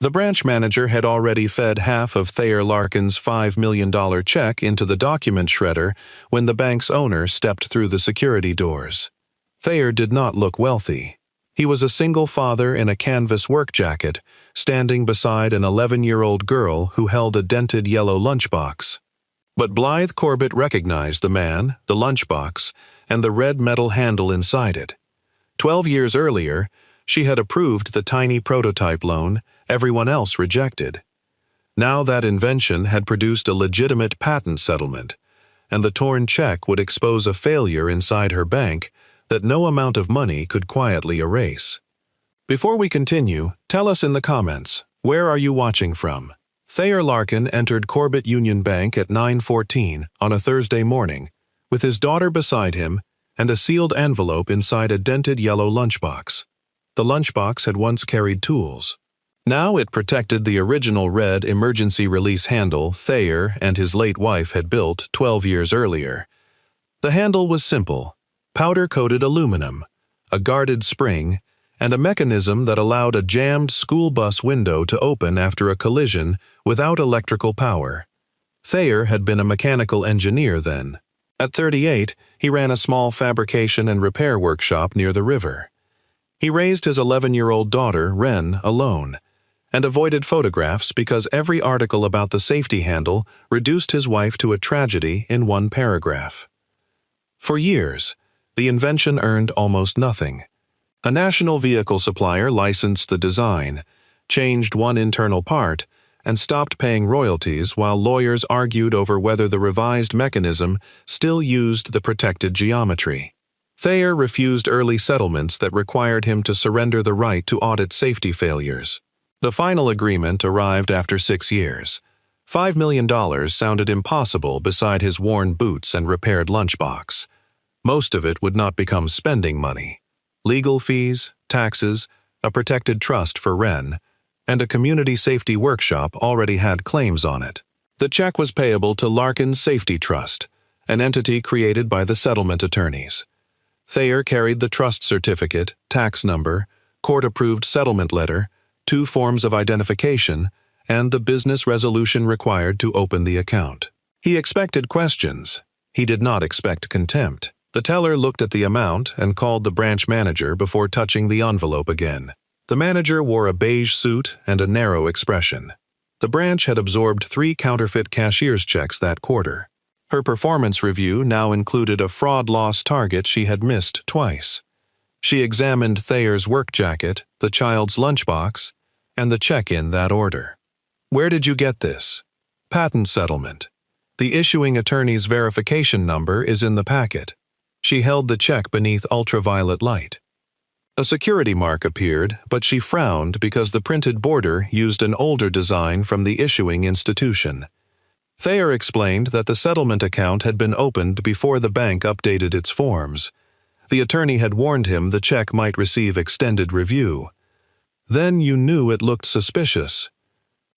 The branch manager had already fed half of Thayer Larkin's $5 million check into the document shredder when the bank's owner stepped through the security doors. Thayer did not look wealthy. He was a single father in a canvas work jacket, standing beside an 11-year-old girl who held a dented yellow lunchbox. But Blythe Corbett recognized the man, the lunchbox, and the red metal handle inside it. 12 years earlier, she had approved the tiny prototype loan everyone else rejected. Now that invention had produced a legitimate patent settlement, and the torn check would expose a failure inside her bank that no amount of money could quietly erase. Before we continue, tell us in the comments, where are you watching from? Thayer Larkin entered Corbett Union Bank at 9:14 on a Thursday morning, with his daughter beside him and a sealed envelope inside a dented yellow lunchbox. The lunchbox had once carried tools. Now it protected the original red emergency release handle Thayer and his late wife had built 12 years earlier. The handle was simple: powder-coated aluminum, a guarded spring, and a mechanism that allowed a jammed school bus window to open after a collision without electrical power. Thayer had been a mechanical engineer then. At 38, he ran a small fabrication and repair workshop near the river. He raised his 11-year-old daughter, Wren, alone, and avoided photographs because every article about the safety handle reduced his wife to a tragedy in one paragraph. For years, the invention earned almost nothing. A national vehicle supplier licensed the design, changed one internal part, and stopped paying royalties while lawyers argued over whether the revised mechanism still used the protected geometry. Thayer refused early settlements that required him to surrender the right to audit safety failures. The final agreement arrived after 6 years. $5 million sounded impossible beside his worn boots and repaired lunchbox. Most of it would not become spending money. Legal fees, taxes, a protected trust for Wren, and a community safety workshop already had claims on it. The check was payable to Larkin's Safety Trust, an entity created by the settlement attorneys. Thayer carried the trust certificate, tax number, court-approved settlement letter, 2 forms of identification, and the business resolution required to open the account. He expected questions. He did not expect contempt. The teller looked at the amount and called the branch manager before touching the envelope again. The manager wore a beige suit and a narrow expression. The branch had absorbed 3 counterfeit cashier's checks that quarter. Her performance review now included a fraud loss target she had missed twice. She examined Thayer's work jacket, the child's lunchbox, and the check in that order. "Where did you get this?" "Patent settlement. The issuing attorney's verification number is in the packet." She held the check beneath ultraviolet light. A security mark appeared, but she frowned because the printed border used an older design from the issuing institution. Thayer explained that the settlement account had been opened before the bank updated its forms. The attorney had warned him the check might receive extended review. "Then you knew it looked suspicious."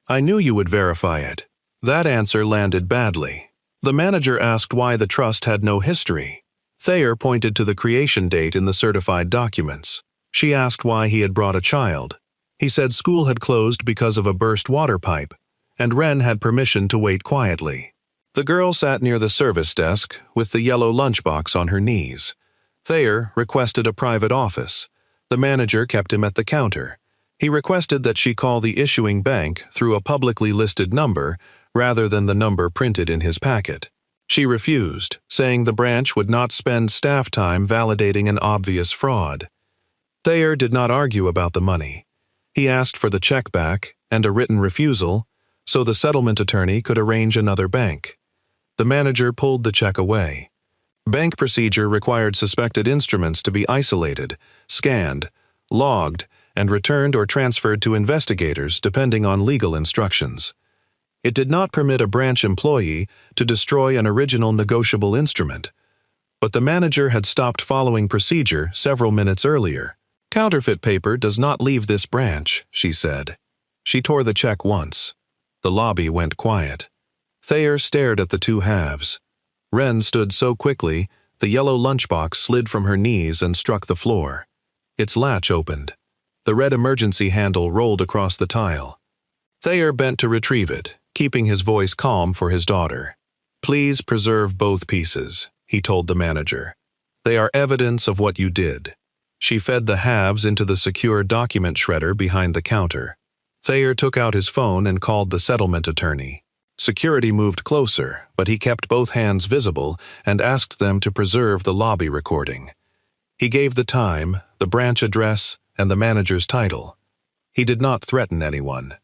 "I knew you would verify it." That answer landed badly. The manager asked why the trust had no history. Thayer pointed to the creation date in the certified documents. She asked why he had brought a child. He said school had closed because of a burst water pipe, and Wren had permission to wait quietly. The girl sat near the service desk with the yellow lunchbox on her knees. Thayer requested a private office. The manager kept him at the counter. He requested that she call the issuing bank through a publicly listed number rather than the number printed in his packet. She refused, saying the branch would not spend staff time validating an obvious fraud. Thayer did not argue about the money. He asked for the check back and a written refusal so the settlement attorney could arrange another bank. The manager pulled the check away. Bank procedure required suspected instruments to be isolated, scanned, logged, and returned or transferred to investigators depending on legal instructions. It did not permit a branch employee to destroy an original negotiable instrument. But the manager had stopped following procedure several minutes earlier. "Counterfeit paper does not leave this branch," she said. She tore the check once. The lobby went quiet. Thayer stared at the 2 halves. Wren stood so quickly, the yellow lunchbox slid from her knees and struck the floor. Its latch opened. The red emergency handle rolled across the tile. Thayer bent to retrieve it, keeping his voice calm for his daughter. "Please preserve both pieces," he told the manager. "They are evidence of what you did." She fed the halves into the secure document shredder behind the counter. Thayer took out his phone and called the settlement attorney. Security moved closer, but he kept both hands visible and asked them to preserve the lobby recording. He gave the time, the branch address, and the manager's title. He did not threaten anyone.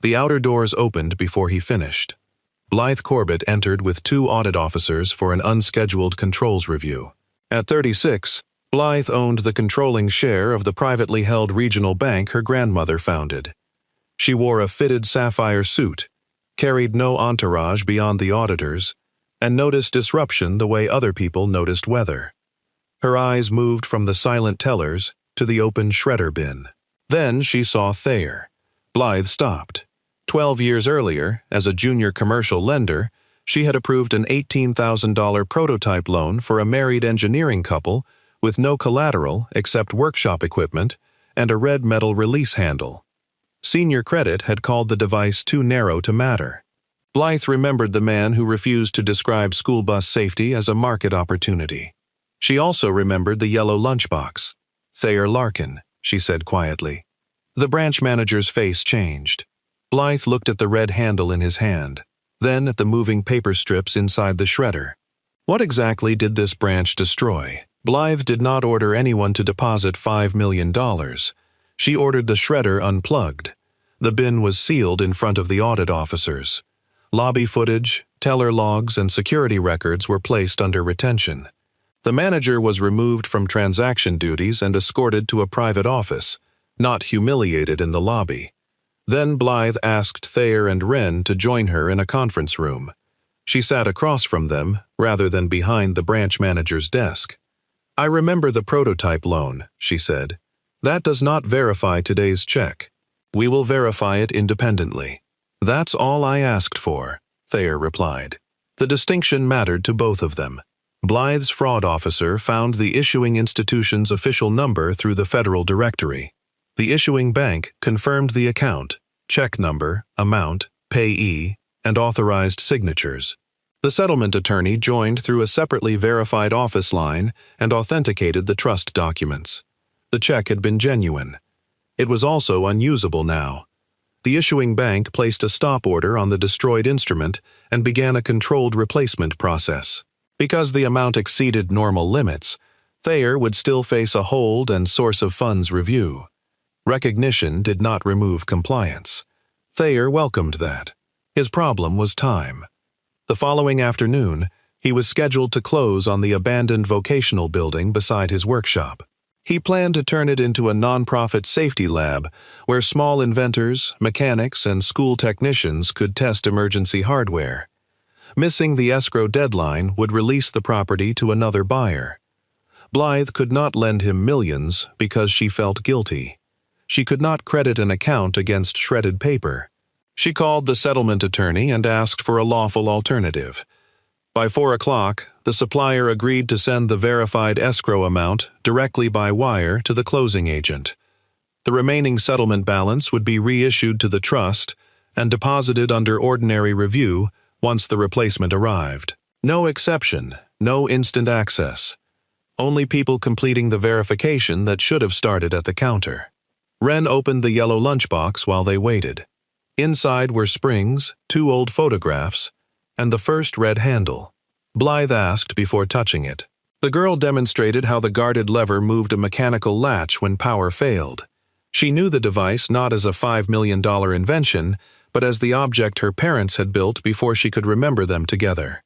The outer doors opened before he finished. Blythe Corbett entered with 2 audit officers for an unscheduled controls review. At 36, Blythe owned the controlling share of the privately held regional bank her grandmother founded. She wore a fitted sapphire suit, carried no entourage beyond the auditors, and noticed disruption the way other people noticed weather. Her eyes moved from the silent tellers to the open shredder bin. Then she saw Thayer. Blythe stopped. 12 years earlier, as a junior commercial lender, she had approved an $18,000 prototype loan for a married engineering couple with no collateral except workshop equipment and a red metal release handle. Senior Credit had called the device too narrow to matter. Blythe remembered the man who refused to describe school bus safety as a market opportunity. She also remembered the yellow lunchbox. "Thayer Larkin," she said quietly. The branch manager's face changed. Blythe looked at the red handle in his hand, then at the moving paper strips inside the shredder. What exactly did this branch destroy? Blythe did not order anyone to deposit $5 million. She ordered the shredder unplugged. The bin was sealed in front of the audit officers. Lobby footage, teller logs, and security records were placed under retention. The manager was removed from transaction duties and escorted to a private office, not humiliated in the lobby. Then Blythe asked Thayer and Wren to join her in a conference room. She sat across from them, rather than behind the branch manager's desk. "I remember the prototype loan," she said. "That does not verify today's check. We will verify it independently." "That's all I asked for," Thayer replied. The distinction mattered to both of them. Blythe's fraud officer found the issuing institution's official number through the federal directory. The issuing bank confirmed the account, check number, amount, payee, and authorized signatures. The settlement attorney joined through a separately verified office line and authenticated the trust documents. The check had been genuine. It was also unusable now. The issuing bank placed a stop order on the destroyed instrument and began a controlled replacement process. Because the amount exceeded normal limits, Thayer would still face a hold and source of funds review. Recognition did not remove compliance. Thayer welcomed that. His problem was time. The following afternoon, he was scheduled to close on the abandoned vocational building beside his workshop. He planned to turn it into a nonprofit safety lab where small inventors, mechanics, and school technicians could test emergency hardware. Missing the escrow deadline would release the property to another buyer. Blythe could not lend him millions because she felt guilty. She could not credit an account against shredded paper. She called the settlement attorney and asked for a lawful alternative. By 4 o'clock, the supplier agreed to send the verified escrow amount directly by wire to the closing agent. The remaining settlement balance would be reissued to the trust and deposited under ordinary review once the replacement arrived. No exception, no instant access. Only people completing the verification that should have started at the counter. Wren opened the yellow lunchbox while they waited. Inside were springs, 2 old photographs, and the first red handle. Blythe asked before touching it. The girl demonstrated how the guarded lever moved a mechanical latch when power failed. She knew the device not as a $5 million invention, but as the object her parents had built before she could remember them together.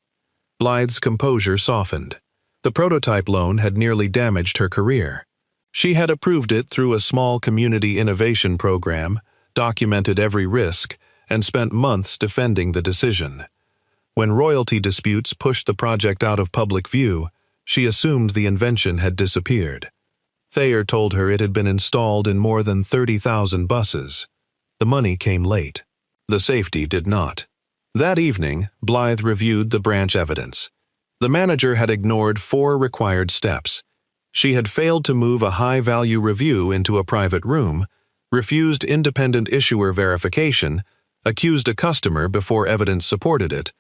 Blythe's composure softened. The prototype loan had nearly damaged her career. She had approved it through a small community innovation program, documented every risk, and spent months defending the decision. When royalty disputes pushed the project out of public view, she assumed the invention had disappeared. Thayer told her it had been installed in more than 30,000 buses. The money came late. The safety did not. That evening, Blythe reviewed the branch evidence. The manager had ignored 4 required steps. She had failed to move a high-value review into a private room, refused independent issuer verification, accused a customer before evidence supported it,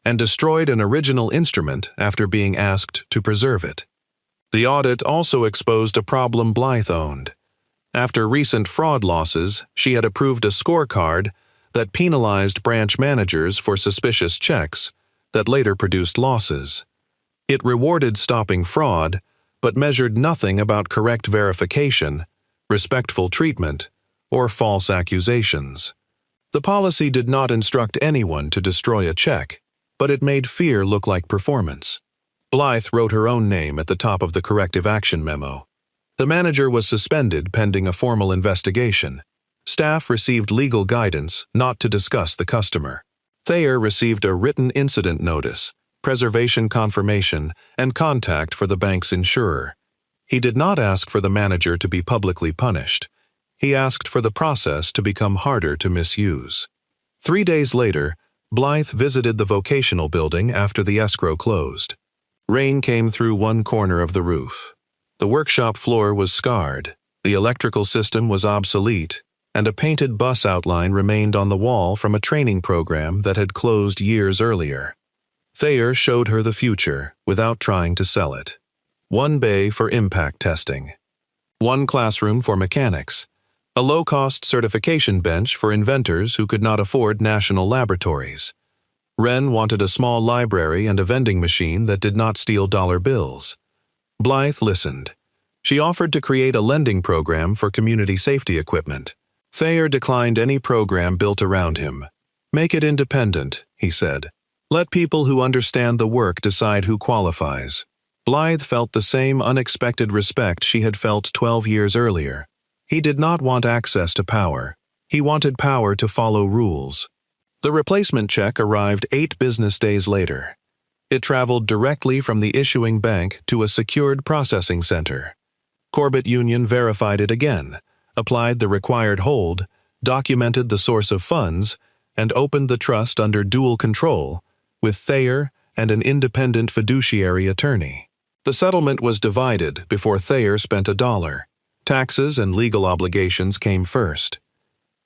and destroyed an original instrument after being asked to preserve it. The audit also exposed a problem Blythe owned. After recent fraud losses, she had approved a scorecard that penalized branch managers for suspicious checks that later produced losses. It rewarded stopping fraud, but measured nothing about correct verification, respectful treatment, or false accusations. The policy did not instruct anyone to destroy a check, but it made fear look like performance. Blythe wrote her own name at the top of the corrective action memo. The manager was suspended pending a formal investigation. Staff received legal guidance not to discuss the customer. Thayer received a written incident notice, preservation confirmation, and contact for the bank's insurer. He did not ask for the manager to be publicly punished. He asked for the process to become harder to misuse. 3 days later, Blythe visited the vocational building after the escrow closed. Rain came through one corner of the roof. The workshop floor was scarred, the electrical system was obsolete, and a painted bus outline remained on the wall from a training program that had closed years earlier. Thayer showed her the future without trying to sell it. One bay for impact testing. One classroom for mechanics. A low-cost certification bench for inventors who could not afford national laboratories. Wren wanted a small library and a vending machine that did not steal dollar bills. Blythe listened. She offered to create a lending program for community safety equipment. Thayer declined any program built around him. "Make it independent," he said. "Let people who understand the work decide who qualifies." Blythe felt the same unexpected respect she had felt 12 years earlier. He did not want access to power. He wanted power to follow rules. The replacement check arrived 8 business days later. It traveled directly from the issuing bank to a secured processing center. Corbett Union verified it again, applied the required hold, documented the source of funds, and opened the trust under dual control, with Thayer and an independent fiduciary attorney. The settlement was divided before Thayer spent $1. Taxes and legal obligations came first.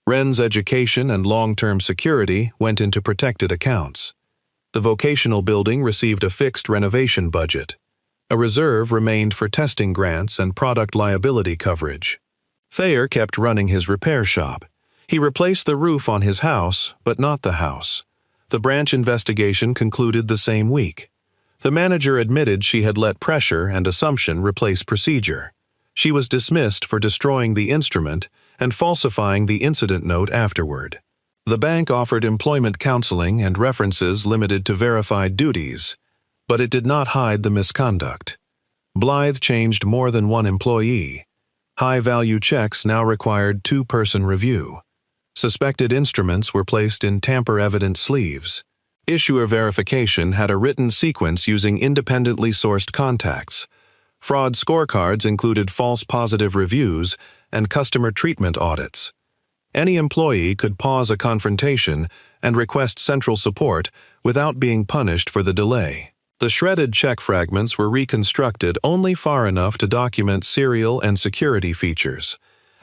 Wren's education and long-term security went into protected accounts. The vocational building received a fixed renovation budget. A reserve remained for testing grants and product liability coverage. Thayer kept running his repair shop. He replaced the roof on his house, but not the house. The branch investigation concluded the same week. The manager admitted she had let pressure and assumption replace procedure. She was dismissed for destroying the instrument and falsifying the incident note afterward. The bank offered employment counseling and references limited to verified duties, but it did not hide the misconduct. Blythe changed more than one employee. High-value checks now required 2-person review. Suspected instruments were placed in tamper-evident sleeves. Issuer verification had a written sequence using independently sourced contacts. Fraud scorecards included false positive reviews and customer treatment audits. Any employee could pause a confrontation and request central support without being punished for the delay. The shredded check fragments were reconstructed only far enough to document serial and security features.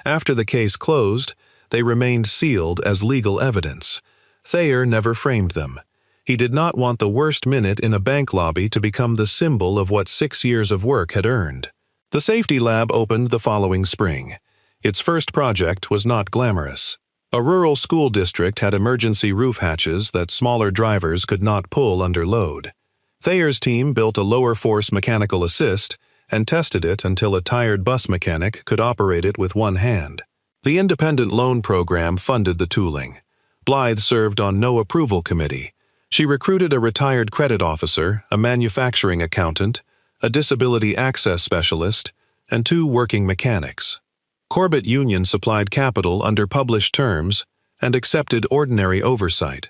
After the case closed, they remained sealed as legal evidence. Thayer never framed them. He did not want the worst minute in a bank lobby to become the symbol of what 6 years of work had earned. The safety lab opened the following spring. Its first project was not glamorous. A rural school district had emergency roof hatches that smaller drivers could not pull under load. Thayer's team built a lower-force mechanical assist and tested it until a tired bus mechanic could operate it with one hand. The independent loan program funded the tooling. Blythe served on no approval committee. She recruited a retired credit officer, a manufacturing accountant, a disability access specialist, and 2 working mechanics. Corbett Union supplied capital under published terms and accepted ordinary oversight.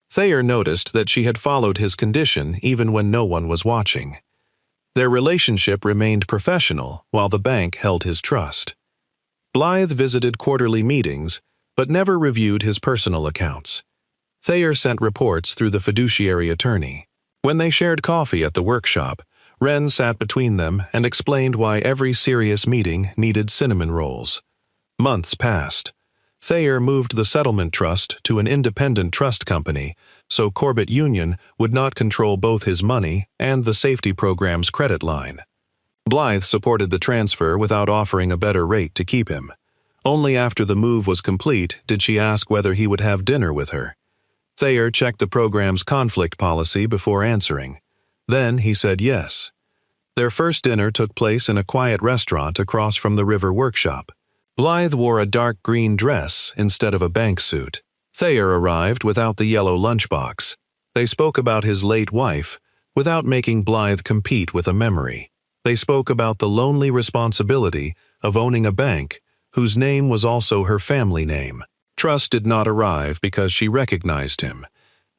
Thayer noticed that she had followed his condition even when no one was watching. Their relationship remained professional while the bank held his trust. Blythe visited quarterly meetings, but never reviewed his personal accounts. Thayer sent reports through the fiduciary attorney. When they shared coffee at the workshop, Wren sat between them and explained why every serious meeting needed cinnamon rolls. Months passed. Thayer moved the settlement trust to an independent trust company, so Corbett Union would not control both his money and the safety program's credit line. Blythe supported the transfer without offering a better rate to keep him. Only after the move was complete did she ask whether he would have dinner with her. Thayer checked the program's conflict policy before answering. Then he said yes. Their first dinner took place in a quiet restaurant across from the River Workshop. Blythe wore a dark green dress instead of a bank suit. Thayer arrived without the yellow lunchbox. They spoke about his late wife, without making Blythe compete with a memory. They spoke about the lonely responsibility of owning a bank, whose name was also her family name. Trust did not arrive because she recognized him.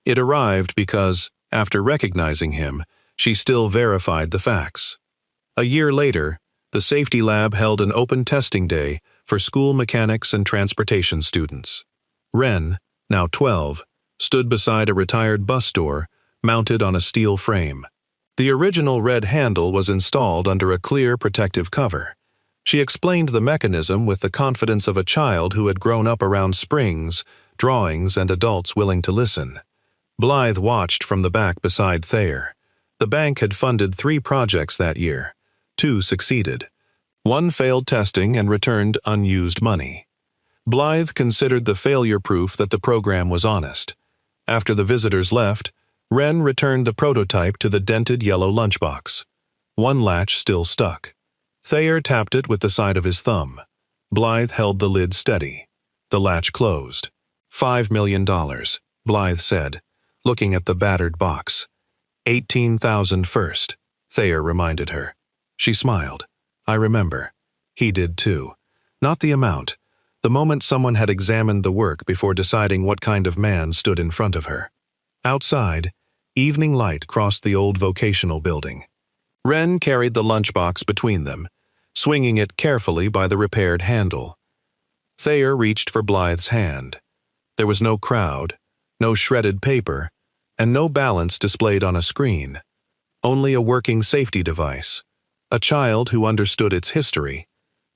It arrived because, after recognizing him, she still verified the facts. A year later, the safety lab held an open testing day for school mechanics and transportation students. Wren, now 12, stood beside a retired bus door mounted on a steel frame. The original red handle was installed under a clear protective cover. She explained the mechanism with the confidence of a child who had grown up around springs, drawings, and adults willing to listen. Blythe watched from the back beside Thayer. The bank had funded 3 projects that year. 2 succeeded. 1 failed testing and returned unused money. Blythe considered the failure proof that the program was honest. After the visitors left, Wren returned the prototype to the dented yellow lunchbox. 1 latch still stuck. Thayer tapped it with the side of his thumb. Blythe held the lid steady. The latch closed. $5 million, Blythe said, looking at the battered box. 18,000 first, Thayer reminded her. She smiled. I remember. He did too. Not the amount. The moment someone had examined the work before deciding what kind of man stood in front of her. Outside, evening light crossed the old vocational building. Wren carried the lunchbox between them, swinging it carefully by the repaired handle. Thayer reached for Blythe's hand. There was no crowd, no shredded paper, and no balance displayed on a screen. Only a working safety device, a child who understood its history,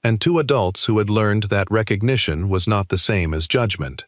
and 2 adults who had learned that recognition was not the same as judgment.